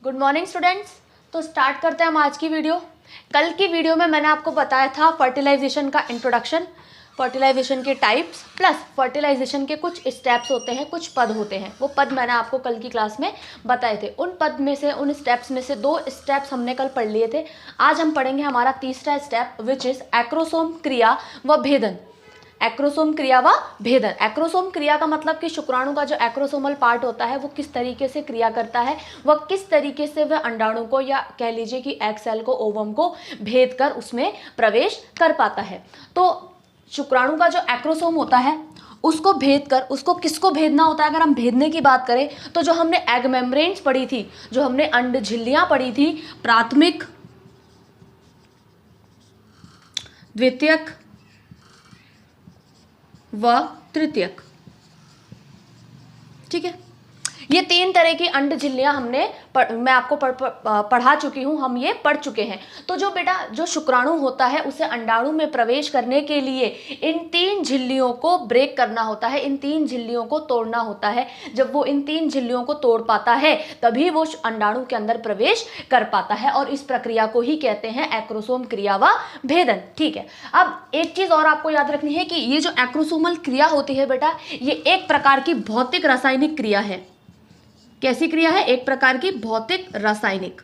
Good morning students. तो start करते हैं हम आज की वीडियो। कल की वीडियो में मैंने आपको बताया था फर्टिलाइजेशन का इंट्रोडक्शन, फर्टिलाइजेशन के टाइप्स प्लस फर्टिलाइजेशन के कुछ स्टेप्स होते हैं, कुछ पद होते हैं। वो पद मैंने आपको कल की क्लास में बताए थे। उन पद में से, उन स्टेप्स में से 2 स्टेप्स हमने कल पढ़ लिए थे। आज हम पढ़ेंगे हमारा तीसरा स्टेप विच इज़ एक्रोसोम क्रिया व भेदन। एक्रोसोम क्रिया व भेदन। एक्रोसोम क्रिया का मतलब कि शुक्राणु का जो एक्रोसोमल पार्ट होता है वो किस तरीके से क्रिया करता है, वह किस तरीके से वह अंडाणु को या कह लीजिए कि एग सेल को, ओवम को भेद कर उसमें प्रवेश कर पाता है। तो शुक्राणु का जो एक्रोसोम होता है उसको भेद कर, उसको किसको भेदना होता है? अगर हम भेदने की बात करें तो जो हमने एग मेम्ब्रेन्स पढ़ी थी, जो हमने अंड झिल्लियां पढ़ी थी, प्राथमिक, द्वितीयक व तृतीयक, ठीक है। ये 3 तरह की अंड झिल्लियां मैं आपको पढ़ा चुकी हूं, हम ये पढ़ चुके हैं। तो जो शुक्राणु होता है उसे अंडाणु में प्रवेश करने के लिए इन 3 झिल्लियों को ब्रेक करना होता है, इन 3 झिल्लियों को तोड़ना होता है। जब वो इन 3 झिल्लियों को तोड़ पाता है तभी वो अंडाणु के अंदर प्रवेश कर पाता है, और इस प्रक्रिया को ही कहते हैं एक्रोसोम क्रिया व भेदन, ठीक है। अब एक चीज और आपको याद रखनी है कि ये जो एक्रोसोमल क्रिया होती है बेटा, ये एक प्रकार की भौतिक रासायनिक क्रिया है। कैसी क्रिया है? एक प्रकार की भौतिक रासायनिक।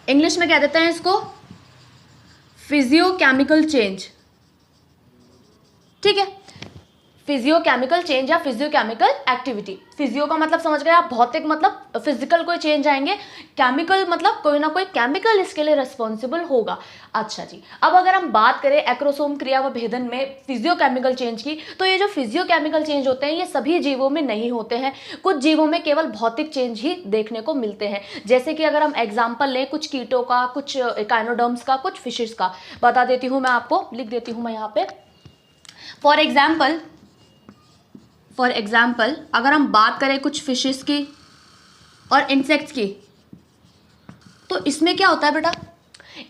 इंग्लिश में कह देते हैं इसको फिजियोकेमिकल चेंज, ठीक है। फिजियोकेमिकल चेंज या फिजियोकेमिकल एक्टिविटी। फिजियो का मतलब समझ गए आप, भौतिक मतलब फिजिकल कोई चेंज आएंगे, केमिकल मतलब कोई ना कोई केमिकल इसके लिए रिस्पॉन्सिबल होगा। अच्छा जी, अब अगर हम बात करें एक्रोसोम क्रिया व भेदन में फिजियोकेमिकल चेंज की, तो ये जो फिजियोकेमिकल चेंज होते हैं ये सभी जीवों में नहीं होते हैं। कुछ जीवों में केवल भौतिक चेंज ही देखने को मिलते हैं। जैसे कि अगर हम एग्जाम्पल लें कुछ कीटों का, कुछ एकाइनोडर्म्स का, कुछ फिशेस का, बता देती हूँ मैं आपको, लिख देती हूँ मैं यहाँ पे। फॉर एग्जाम्पल अगर हम बात करें कुछ फिशेस की और इंसेक्ट्स की, तो इसमें क्या होता है बेटा?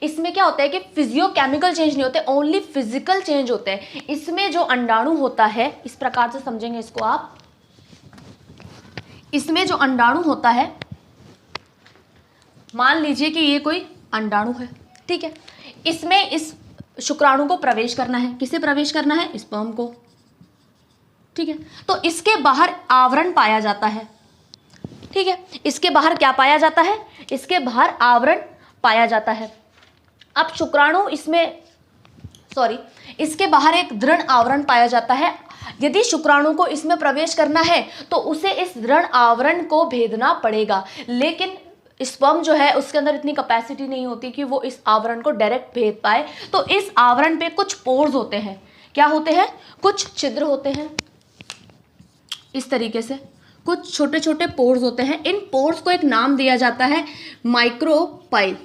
इसमें क्या होता है कि फिजियोकेमिकल चेंज नहीं होते, ओनली फिजिकल चेंज होते हैं। इसमें जो अंडाणु होता है, इस प्रकार से समझेंगे इसको आप, इसमें जो अंडाणु होता है, मान लीजिए कि ये कोई अंडाणु है, ठीक है। इसमें इस शुक्राणु को प्रवेश करना है। किसे प्रवेश करना है? स्पर्म को, ठीक है। तो इसके बाहर आवरण पाया जाता है, ठीक है। इसके बाहर क्या पाया जाता है? इसके बाहर आवरण पाया जाता है। अब शुक्राणु इसके बाहर एक दृढ़ आवरण पाया जाता है। यदि शुक्राणु को इसमें प्रवेश करना है तो उसे इस दृढ़ आवरण को भेदना पड़ेगा, लेकिन स्पर्म जो है उसके अंदर इतनी कैपेसिटी नहीं होती कि वो इस आवरण को डायरेक्ट भेद पाए। तो इस आवरण पे कुछ पोर्स होते हैं। क्या होते हैं? कुछ छिद्र होते हैं, इस तरीके से कुछ छोटे छोटे पोर्स होते हैं। इन पोर्स को एक नाम दिया जाता है माइक्रोपाइल।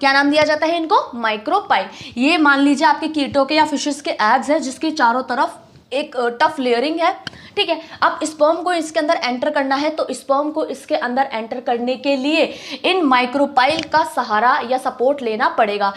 क्या नाम दिया जाता है इनको? माइक्रोपाइल। ये मान लीजिए आपके कीटों के या फिशेस के एग्स है, जिसकी चारों तरफ एक टफ लेयरिंग है, ठीक है। अब स्पर्म को इसके अंदर एंटर करना है, तो स्पर्म को इसके अंदर एंटर करने के लिए इन माइक्रोपाइल का सहारा या सपोर्ट लेना पड़ेगा।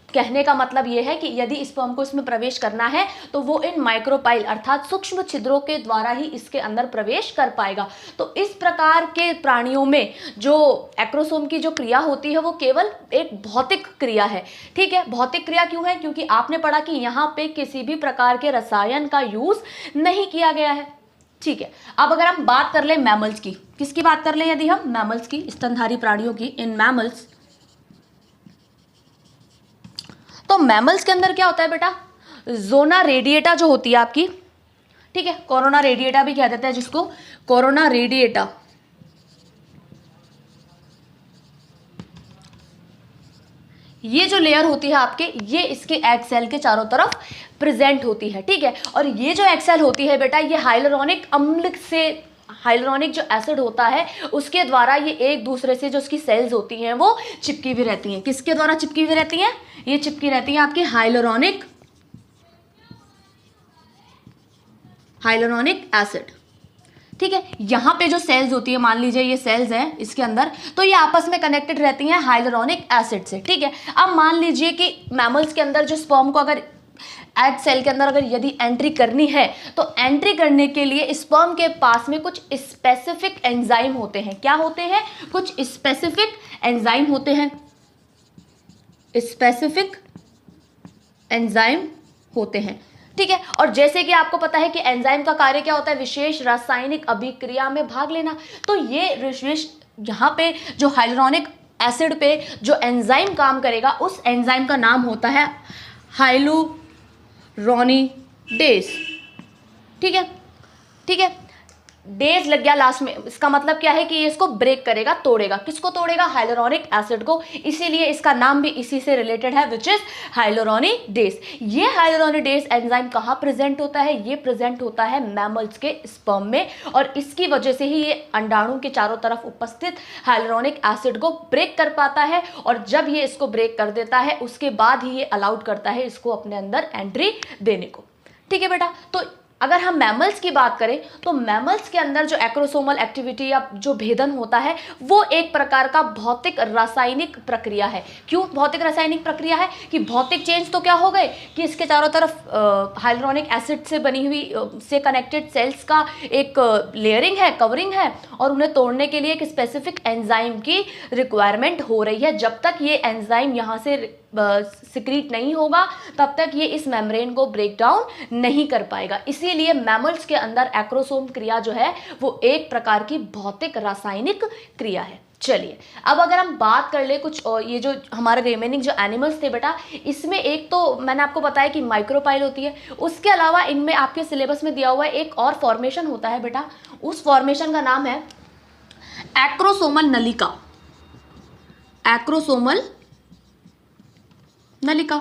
कहने का मतलब यह है कि यदि स्पर्म को इसमें प्रवेश करना है तो वो इन माइक्रोपाइल अर्थात सूक्ष्म छिद्रों के द्वारा ही इसके अंदर प्रवेश कर पाएगा। तो इस प्रकार के प्राणियों में जो एक्रोसोम की जो क्रिया होती है वो केवल एक भौतिक क्रिया है, ठीक है। भौतिक क्रिया क्यों है? क्योंकि आपने पढ़ा कि यहाँ पे किसी भी प्रकार के रसायन का यूज नहीं किया गया है, ठीक है। अब अगर हम बात कर ले मैमल्स की, किसकी बात कर ले? यदि हम मैमल्स की, स्तनधारी प्राणियों की, इन मैमल्स, तो मैमल्स के अंदर क्या होता है बेटा? जोना रेडिएटा जो होती है आपकी, ठीक है, कोरोना रेडिएटा भी कह देते हैं जिसको, कोरोना रेडिएटा, ये जो लेयर होती है आपके, ये इसके एग सेल के चारों तरफ प्रेजेंट होती है, ठीक है। और ये जो एग सेल होती है बेटा, ये हाइलुरोनिक अम्ल से, हाइलुरोनिक जो एसिड होता है उसके द्वारा ये एक दूसरे से जो उसकी सेल्स होती हैं वो चिपकी हुई रहती हैं। किसके द्वारा चिपकी हुई रहती हैं? ये चिपकी रहती हैं आपके हाइलुरोनिक एसिड, ठीक है। यहाँ पे जो सेल्स होती है, मान लीजिए ये सेल्स हैं इसके अंदर, तो ये आपस में कनेक्टेड रहती हैं हाइलुरोनिक एसिड से, ठीक है। अब मान लीजिए कि मैमल्स के अंदर जो स्पर्म को अगर एग सेल के अंदर अगर यदि एंट्री करनी है तो एंट्री करने के लिए स्पर्म के पास में कुछ स्पेसिफिक एंजाइम होते हैं। क्या होते हैं? कुछ स्पेसिफिक एंजाइम होते हैं, स्पेसिफिक एंजाइम होते हैं, ठीक है। और जैसे कि आपको पता है कि एंजाइम का कार्य क्या होता है? विशेष रासायनिक अभिक्रिया में भाग लेना। तो ये विशेष यहाँ पे जो हाइलुरोनिक एसिड पे जो एंजाइम काम करेगा उस एंजाइम का नाम होता है हाइलुरोनिडेज, ठीक है, ठीक है। डेज लग गया लास्ट में, इसका मतलब क्या है कि ये इसको ब्रेक करेगा, तोड़ेगा। किसको तोड़ेगा? हाइलुरोनिक एसिड को। इसीलिए इसका नाम भी इसी से रिलेटेड है, विच इज हाइलुरोनिडेज। ये हाइलुरोनिडेज एंजाइम कहाँ प्रेजेंट होता है? ये प्रेजेंट होता है मैमल्स के स्पर्म में, और इसकी वजह से ही ये अंडाणु के चारों तरफ उपस्थित हाइलुरोनिक एसिड को ब्रेक कर पाता है। और जब ये इसको ब्रेक कर देता है उसके बाद ही ये अलाउड करता है इसको अपने अंदर एंट्री देने को, ठीक है बेटा। तो अगर हम मैमल्स की बात करें तो मैमल्स के अंदर जो एक्रोसोमल एक्टिविटी या जो भेदन होता है वो एक प्रकार का भौतिक रासायनिक प्रक्रिया है। क्यों भौतिक रासायनिक प्रक्रिया है? कि भौतिक चेंज तो क्या हो गए कि इसके चारों तरफ हाइलुरोनिक एसिड से बनी हुई से कनेक्टेड सेल्स का एक लेयरिंग है, कवरिंग है, और उन्हें तोड़ने के लिए एक स्पेसिफिक एंजाइम की रिक्वायरमेंट हो रही है। जब तक ये एंजाइम यहाँ से सिक्रीट नहीं होगा तब तक ये इस मेम्ब्रेन को ब्रेक डाउन नहीं कर पाएगा। इसीलिए मैमल्स के अंदर एक्रोसोम क्रिया जो है वो एक प्रकार की भौतिक रासायनिक क्रिया है। चलिए अब अगर हम बात कर ले कुछ ये जो हमारे रिमेनिंग जो एनिमल्स थे बेटा, इसमें एक तो मैंने आपको बताया कि माइक्रोपाइल होती है, उसके अलावा इनमें आपके सिलेबस में दिया हुआ है एक और फॉर्मेशन होता है बेटा, उस फॉर्मेशन का नाम है एक्रोसोमल नलिका। एक्रोसोमल नलिका।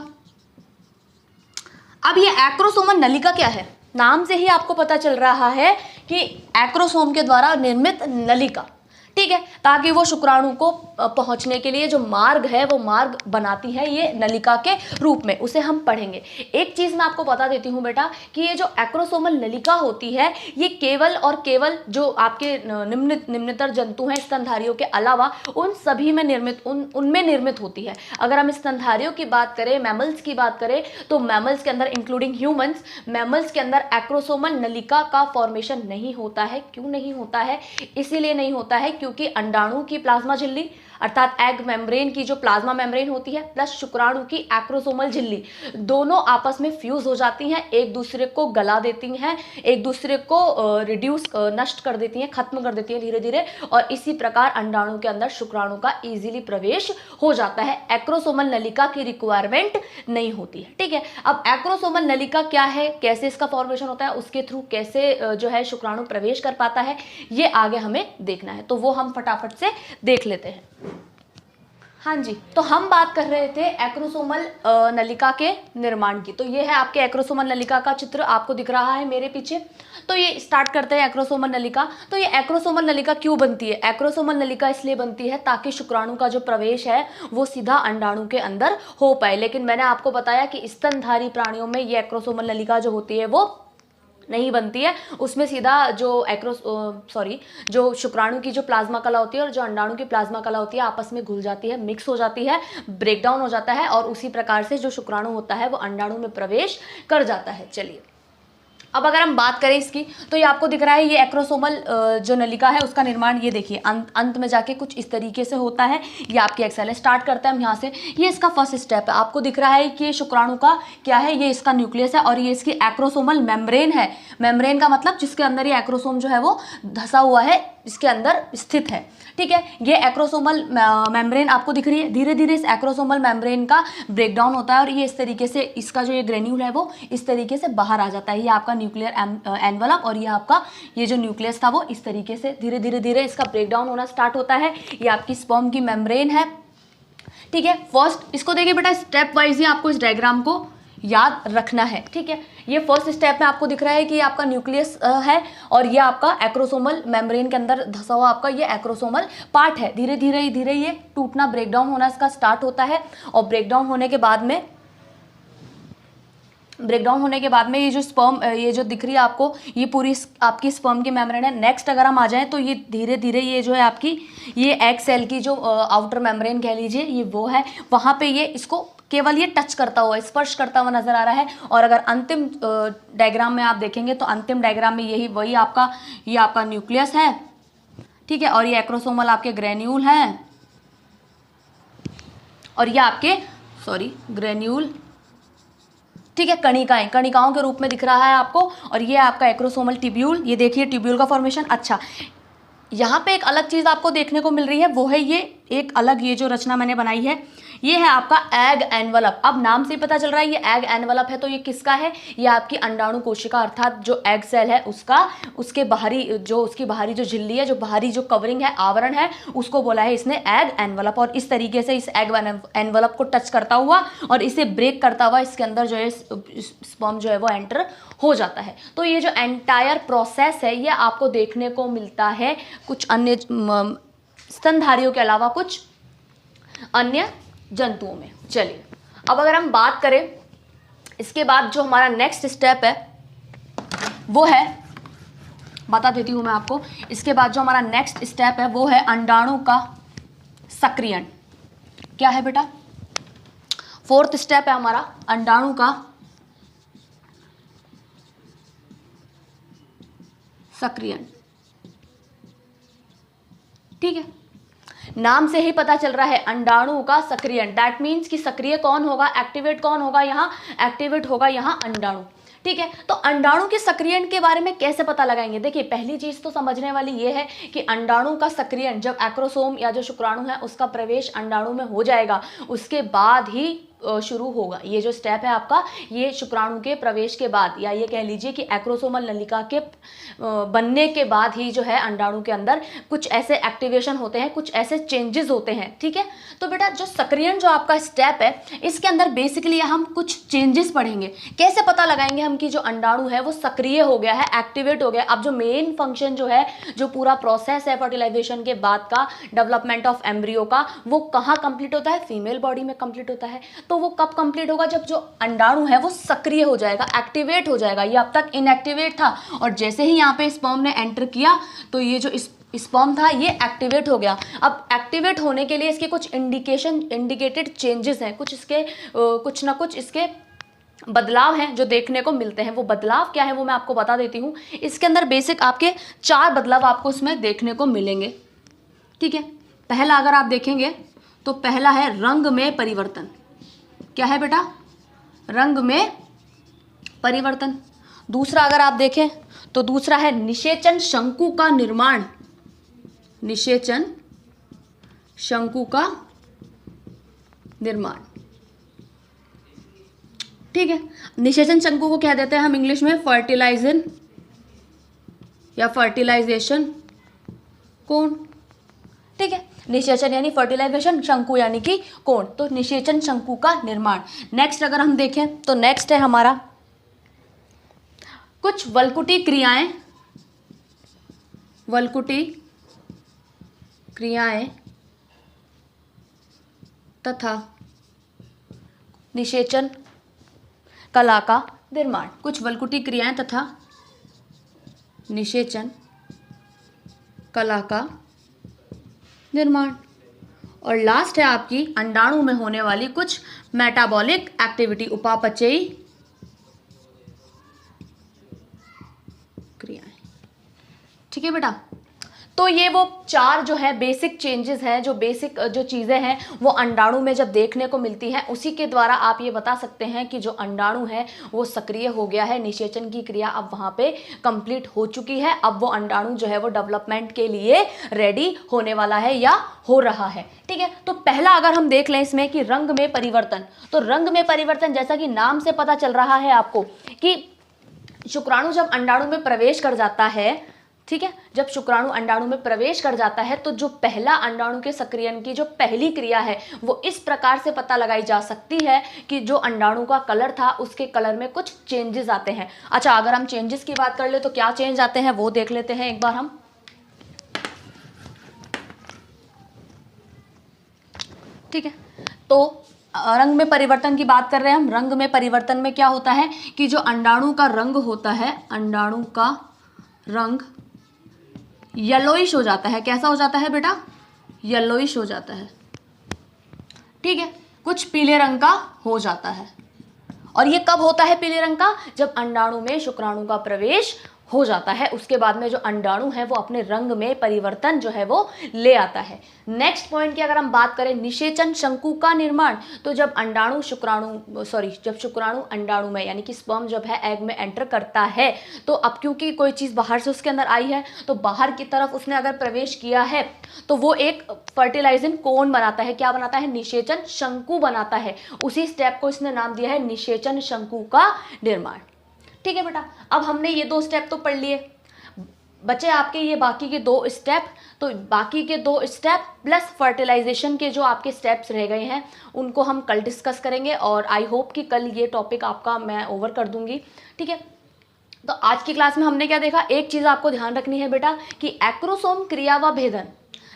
अब ये एक्रोसोमल नलिका क्या है? नाम से ही आपको पता चल रहा है कि एक्रोसोम के द्वारा निर्मित नलिका, ठीक है, ताकि वो शुक्राणु को पहुंचने के लिए जो मार्ग है वो मार्ग बनाती है ये नलिका के रूप में, उसे हम पढ़ेंगे। एक चीज़ मैं आपको बता देती हूँ बेटा कि ये जो एक्रोसोमल नलिका होती है ये केवल और केवल जो आपके निम्नतर जंतु हैं स्तनधारियों के अलावा उन सभी में निर्मित उनमें निर्मित होती है। अगर हम स्तनधारियों की बात करें, मैमल्स की बात करें, तो मैमल्स के अंदर इंक्लूडिंग ह्यूमंस, मैमल्स के अंदर एक्रोसोमल नलिका का फॉर्मेशन नहीं होता है। क्यों नहीं होता है? इसीलिए नहीं होता है क्योंकि अंडाणु की प्लाज्मा झिल्ली अर्थात एग मेम्ब्रेन की जो प्लाज्मा मेम्ब्रेन होती है प्लस शुक्राणु की एक्रोसोमल झिल्ली दोनों आपस में फ्यूज हो जाती हैं, एक दूसरे को गला देती हैं, एक दूसरे को रिड्यूस नष्ट कर देती हैं, खत्म कर देती हैं धीरे धीरे, और इसी प्रकार अंडाणु के अंदर शुक्राणु का इजीली प्रवेश हो जाता है। एक्रोसोमल नलिका की रिक्वायरमेंट नहीं होती है, ठीक है। अब एक्रोसोमल नलिका क्या है, कैसे इसका फॉर्मेशन होता है, उसके थ्रू कैसे जो है शुक्राणु प्रवेश कर पाता है, ये आगे हमें देखना है, तो वो हम फटाफट से देख लेते हैं। हाँ जी, तो हम बात कर रहे थे एक्रोसोमल नलिका के निर्माण की। तो ये है आपके एक्रोसोमल नलिका का चित्र, आपको दिख रहा है मेरे पीछे। तो ये स्टार्ट करते हैं एक्रोसोमल नलिका। तो ये एक्रोसोमल नलिका क्यों बनती है? एक्रोसोमल नलिका इसलिए बनती है ताकि शुक्राणु का जो प्रवेश है वो सीधा अंडाणु के अंदर हो पाए। लेकिन मैंने आपको बताया कि स्तनधारी प्राणियों में ये एक्रोसोमल नलिका जो होती है वो नहीं बनती है, उसमें सीधा जो शुक्राणु की जो प्लाज्मा कला होती है और जो अंडाणु की प्लाज्मा कला होती है आपस में घुल जाती है, मिक्स हो जाती है, ब्रेकडाउन हो जाता है, और उसी प्रकार से जो शुक्राणु होता है वो अंडाणु में प्रवेश कर जाता है। चलिए अब अगर हम बात करें इसकी, तो ये आपको दिख रहा है ये एक्रोसोमल जो नलिका है उसका निर्माण ये देखिए अंत में जाके कुछ इस तरीके से होता है। ये आपकी एक्सेल है, स्टार्ट करते हैं हम यहाँ से। ये इसका फर्स्ट स्टेप है, आपको दिख रहा है कि ये शुक्राणु का क्या है, ये इसका न्यूक्लियस है और ये इसकी एक्रोसोमल मेम्ब्रेन है। मेम्ब्रेन का मतलब जिसके अंदर ये एक्रोसोम जो है वो धसा हुआ है, इसके अंदर स्थित है, ठीक है। ये एक्रोसोमल मेम्ब्रेन आपको दिख रही है, धीरे धीरे इस एक्रोसोमल मेम्ब्रेन का ब्रेकडाउन होता है और ये इस तरीके से इसका जो ये ग्रेन्यूल है वो इस तरीके से बाहर आ जाता है। ये आपका न्यूक्लियर एनवलप और ये आपका ये जो न्यूक्लियस था वो इस तरीके से धीरे धीरे इसका ब्रेकडाउन होना स्टार्ट होता है। ये आपकी स्पर्म की मेम्ब्रेन है, ठीक है। फर्स्ट इसको देखिए बेटा, स्टेप वाइज ही आपको इस डायग्राम को याद रखना है, ठीक है। ये फर्स्ट स्टेप में आपको दिख रहा है कि ये आपका न्यूक्लियस है और ये आपका एक्रोसोमल मेम्ब्रेन के अंदर धसा हुआ आपका ये एक्रोसोमल पार्ट है। धीरे धीरे ये टूटना, ब्रेकडाउन होना इसका स्टार्ट होता है और ब्रेकडाउन होने के बाद में ये जो स्पर्म ये जो दिख रही है आपको, ये पूरी आपकी स्पर्म की मेम्ब्रेन है। नेक्स्ट अगर हम आ जाएं तो ये धीरे धीरे ये जो है आपकी ये एग सेल की जो आउटर मेम्ब्रेन कह लीजिए ये वो है, वहाँ पे ये इसको केवल ये टच करता हुआ, स्पर्श करता हुआ नजर आ रहा है। और अगर अंतिम डायग्राम में आप देखेंगे तो अंतिम डायग्राम में यही वही आपका ये आपका न्यूक्लियस है, ठीक है, और ये एक्रोसोमल आपके ग्रेन्यूल हैं, और ये आपके ग्रेन्यूल, ठीक है, कणिकाएं, कणिकाओं के रूप में दिख रहा है आपको। और ये आपका एक्रोसोमल ट्यूब्यूल, ये देखिए ट्यूब्यूल का फॉर्मेशन। अच्छा, यहाँ पे एक अलग चीज़ आपको देखने को मिल रही है, वो है ये एक अलग ये जो रचना मैंने बनाई है, ये है आपका एग एनवलप। अब नाम से ही पता चल रहा है ये एग एनवलप है, तो ये किसका है? ये आपकी अंडाणु कोशिका अर्थात जो एग सेल है उसका, उसके बाहरी जो उसकी बाहरी जो झिल्ली है, जो बाहरी जो कवरिंग है, आवरण है, उसको बोला है इसने एग एनवलप। और इस तरीके से इस एग एनवलप को टच करता हुआ और इसे ब्रेक करता हुआ इसके अंदर जो है स्पर्म जो है वो एंटर हो जाता है। तो ये जो एंटायर प्रोसेस है ये आपको देखने को मिलता है कुछ अन्य स्तनधारियों के अलावा कुछ अन्य जंतुओं में। चलिए, अब अगर हम बात करें इसके बाद जो हमारा नेक्स्ट स्टेप है वो है, बता देती हूं मैं आपको, इसके बाद जो हमारा नेक्स्ट स्टेप है वो है अंडाणु का सक्रियण। क्या है बेटा? फोर्थ स्टेप है हमारा अंडाणु का सक्रियण। ठीक है, नाम से ही पता चल रहा है अंडाणु का सक्रियण। दैट मीन्स कि सक्रिय कौन होगा, एक्टिवेट कौन होगा? यहाँ एक्टिवेट होगा यहाँ अंडाणु। ठीक है, तो अंडाणु के सक्रियण के बारे में कैसे पता लगाएंगे? देखिए, पहली चीज तो समझने वाली ये है कि अंडाणु का सक्रियण जब एक्रोसोम या जो शुक्राणु है उसका प्रवेश अंडाणु में हो जाएगा, उसके बाद ही शुरू होगा। ये जो स्टेप है आपका, ये शुक्राणु के प्रवेश के बाद, या ये कह लीजिए कि एक्रोसोमल नलिका के बनने के बाद ही जो है अंडाणु के अंदर कुछ ऐसे एक्टिवेशन होते हैं, कुछ ऐसे चेंजेस होते हैं। ठीक है, तो बेटा जो सक्रियण जो आपका स्टेप है इसके अंदर बेसिकली हम कुछ चेंजेस पढ़ेंगे। कैसे पता लगाएंगे हम कि जो अंडाणु है वो सक्रिय हो गया है, एक्टिवेट हो गया। अब जो मेन फंक्शन जो है, जो पूरा प्रोसेस है फर्टिलाइजेशन के बाद का, डेवलपमेंट ऑफ एम्ब्रियो का, वो कहाँ कंप्लीट होता है? फीमेल बॉडी में कंप्लीट होता है। तो वो कब कंप्लीट होगा? जब जो अंडाणु है वो सक्रिय हो जाएगा, एक्टिवेट हो जाएगा। ये अब तक इनएक्टिवेट था और जैसे ही यहाँ पे स्पर्म ने एंटर किया तो ये जो स्पर्म था ये एक्टिवेट हो गया। अब एक्टिवेट होने के लिए इसके कुछ इंडिकेटेड चेंजेस हैं, कुछ इसके कुछ ना कुछ इसके बदलाव हैं जो देखने को मिलते हैं। वो बदलाव क्या है वो मैं आपको बता देती हूँ। इसके अंदर बेसिक आपके 4 बदलाव आपको इसमें देखने को मिलेंगे। ठीक है, पहला अगर आप देखेंगे तो पहला है रंग में परिवर्तन। क्या है बेटा? रंग में परिवर्तन। दूसरा अगर आप देखें तो दूसरा है निषेचन शंकु का निर्माण। निषेचन शंकु का निर्माण। ठीक है, निषेचन शंकु को कह देते हैं हम इंग्लिश में फर्टिलाइजन या फर्टिलाइजेशन कोण। ठीक है, निषेचन यानी फर्टिलाइजेशन, शंकु यानी कि कोण, तो निषेचन शंकु का निर्माण। नेक्स्ट अगर हम देखें तो नेक्स्ट है हमारा कुछ वल्कुटी क्रियाएं। वल्कुटी क्रियाएं तथा निषेचन कला का निर्माण। कुछ वल्कुटी क्रियाएं तथा निषेचन कला का निर्माण। और लास्ट है आपकी अंडाणु में होने वाली कुछ मेटाबॉलिक एक्टिविटी, उपापचयी क्रियाएं। ठीक है बेटा, तो ये वो 4 जो है बेसिक चेंजेस हैं, जो बेसिक जो चीज़ें हैं वो अंडाणु में जब देखने को मिलती हैं, उसी के द्वारा आप ये बता सकते हैं कि जो अंडाणु है वो सक्रिय हो गया है, निषेचन की क्रिया अब वहाँ पे कंप्लीट हो चुकी है। अब वो अंडाणु जो है वो डेवलपमेंट के लिए रेडी होने वाला है या हो रहा है। ठीक है, तो पहला अगर हम देख लें इसमें कि रंग में परिवर्तन, तो रंग में परिवर्तन जैसा कि नाम से पता चल रहा है आपको कि शुक्राणु जब अंडाणु में प्रवेश कर जाता है, ठीक है, जब शुक्राणु अंडाणु में प्रवेश कर जाता है तो जो पहला अंडाणु के सक्रियण की जो पहली क्रिया है वो इस प्रकार से पता लगाई जा सकती है कि जो अंडाणु का कलर था उसके कलर में कुछ चेंजेस आते हैं। अच्छा, अगर हम चेंजेस की बात कर ले तो क्या चेंज आते हैं वो देख लेते हैं एक बार हम। ठीक है, तो रंग में परिवर्तन की बात कर रहे हैं हम। रंग में परिवर्तन में क्या होता है कि जो अंडाणु का रंग होता है, अंडाणु का रंग येलोइश हो जाता है। कैसा हो जाता है बेटा? येलोइश हो जाता है। ठीक है, कुछ पीले रंग का हो जाता है। और ये कब होता है पीले रंग का? जब अंडाणु में शुक्राणु का प्रवेश हो जाता है, उसके बाद में जो अंडाणु है वो अपने रंग में परिवर्तन जो है वो ले आता है। नेक्स्ट पॉइंट की अगर हम बात करें, निषेचन शंकु का निर्माण, तो जब शुक्राणु अंडाणु में यानी कि स्पर्म जब है एग में एंटर करता है, तो अब क्योंकि कोई चीज़ बाहर से उसके अंदर आई है, तो बाहर की तरफ उसने अगर प्रवेश किया है तो वो एक फर्टिलाइजिंग कोन बनाता है। क्या बनाता है? निषेचन शंकु बनाता है। उसी स्टेप को इसने नाम दिया है निषेचन शंकु का निर्माण। ठीक है बेटा, अब हमने ये 2 स्टेप तो पढ़ लिए, बचे आपके ये बाकी के 2 स्टेप। तो बाकी के 2 स्टेप प्लस फर्टिलाइजेशन के जो आपके स्टेप्स रह गए हैं उनको हम कल डिस्कस करेंगे, और आई होप कि कल ये टॉपिक आपका मैं ओवर कर दूंगी। ठीक है, तो आज की क्लास में हमने क्या देखा? एक चीज़ आपको ध्यान रखनी है बेटा कि एक्रोसोम क्रिया व भेदन,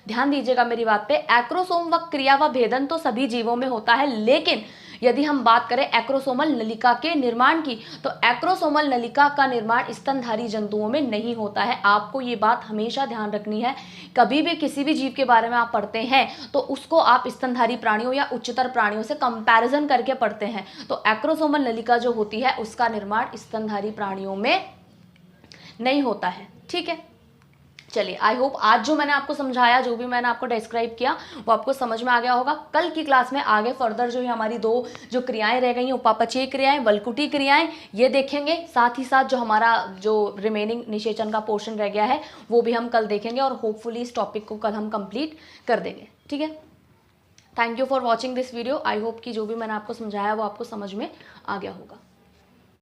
ध्यान दीजिएगा मेरी बात पे, एक्रोसोम व क्रिया व भेदन तो सभी जीवों में होता है, लेकिन यदि हम बात करें एक्रोसोमल नलिका के निर्माण की, तो एक्रोसोमल नलिका का निर्माण स्तनधारी जंतुओं में नहीं होता है। आपको ये बात हमेशा ध्यान रखनी है। कभी भी किसी भी जीव के बारे में आप पढ़ते हैं तो उसको आप स्तनधारी प्राणियों या उच्चतर प्राणियों से कंपैरिजन करके पढ़ते हैं। तो एक्रोसोमल नलिका जो होती है उसका निर्माण स्तनधारी प्राणियों में नहीं होता है। ठीक है, चलिए, आई होप आज जो मैंने आपको समझाया, जो भी मैंने आपको डिस्क्राइब किया, वो आपको समझ में आ गया होगा। कल की क्लास में आगे फर्दर जो है हमारी 2 जो क्रियाएं रह गई हैं, उपापचयी क्रियाएं, वल्कुटी क्रियाएं, ये देखेंगे। साथ ही साथ जो हमारा जो रिमेनिंग निषेचन का पोर्शन रह गया है वो भी हम कल देखेंगे, और होपफुली इस टॉपिक को कल हम कंप्लीट कर देंगे। ठीक है, thank you for watching this video. I hope कि जो भी मैंने आपको समझाया वो आपको समझ में आ गया होगा।